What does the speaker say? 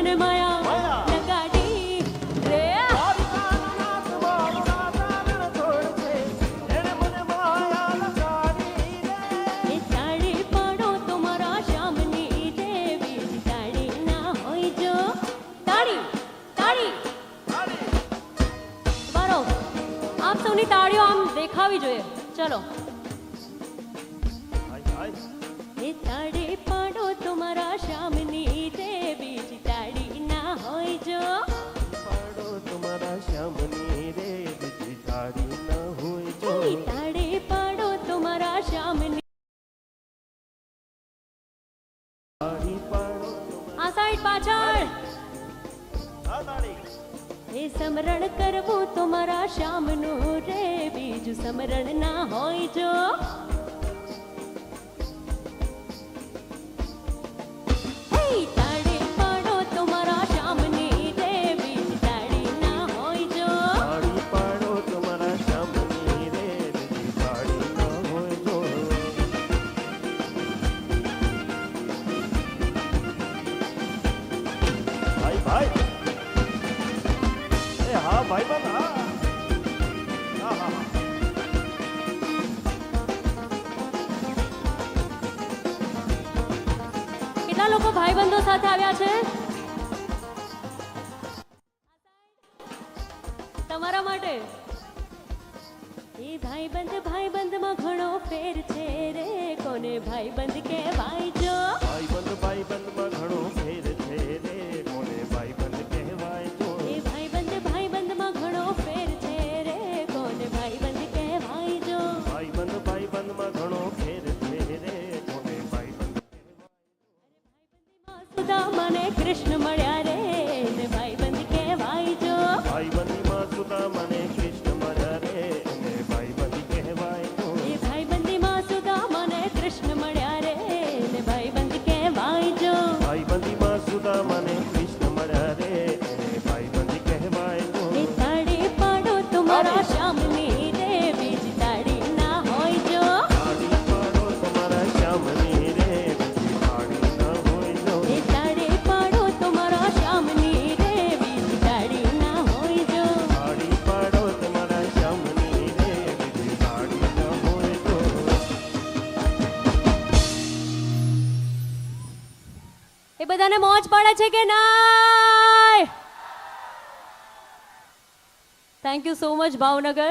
મને માયા લગાડી રે એ તાળી પાડો તો મારા શામની દેવી તાળી ના હોય જો તાળી તાળી મારો આપ સૌની તાળીઓ આમ દેખાવી જોઈએ ચલો એ તાળી પાડો તો મારા શામની દેવી તાળી ના હોય જો પાડો તમારા શ્યામની રે બીજી તાળી ન હોય જો એ તાળી પાડો તો મારા શામની તાળી પાડો આ સાઈડ પાછળ આ તાળી એ સમરણ કરવું તો મારા શામનું રે બીજું સમરણ ના હોય જો હે તાળી પાડો તો મારા શામની દેવી તાળી ના હોય જો તાળી પાડો તમારા શ્યામની રે બીજી તાળી ન હોય જો ભાઈ ભાઈ એ હા ભાઈ બંધ હા હા હા કેટલા લોકો ભાઈબંધો સાથે આવ્યા છે તમારા માટે એ ભાઈબંધમાં ઘણો ફેર છે રે કોને ભાઈબંધ કહેવાય જો ભાઈબંધમાં ઘણો ફેર છે રે કોને ભાઈબંધ કહેવાય જો એ ભાઈબંધમાં ઘણો ફેર છે રે કોને ભાઈબંધ કહેવાય જો ભાઈબંધમાં ઘણો ફેર છે રે કોને ભાઈબંધ સુદામાને કૃષ્ણ મળ્યા રે ને ભાઈબંધ કહેવાય જો ભાઈબંધીમાં સુદામાને કૃષ્ણ મળ્યા રે એને ભાઈબંધ કહેવાય તો એ ભાઈબંધીમાં સુદામાને કૃષ્ણ મળ્યા રે ને ભાઈબંધ કહેવાય જો ભાઈબંધીમાં સુદામાને કૃષ્ણ મળ્યા રે એને ભાઈબંધ કહેવાય તો એ તાળી પાડો તમારા શામની દેવી તાળી ના હોય જો તાળી પાડો તમારા શ્યામની રે બીજી તાળી ન હોય જો એ તાળી પાડો તમારા શામની દેવી તાળી ના હોય જો તાળી પાડો તમારા શ્યામની રે બીજી તાળી ન હોય જો એ બધાને મોજ પડે છે કે ના thank you so much Bhavnagar